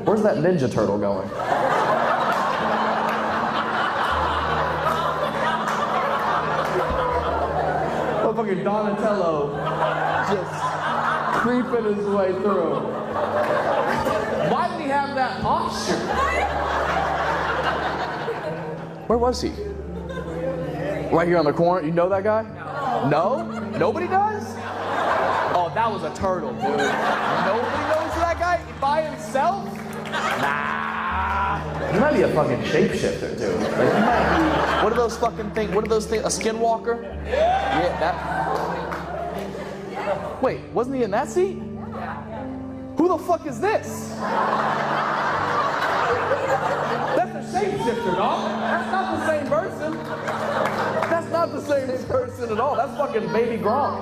Where's that Ninja Turtle going? Motherfucking Donatello just creeping his way through. Why did he have that posture? Where was he? Right here on the corner. You know that guy? No? Nobody does? Oh, that was a turtle, dude. Nobody knows that guy by himself? Nah. He might be a fucking shapeshifter, dude. Like, he might be, what are those fucking things? What are those things? A skinwalker? Yeah, that. Wait, wasn't he in that seat? Who the fuck is this? That's a shapeshifter, dog. That's not the same person. That's not the same person at all. That's fucking Baby Gronk.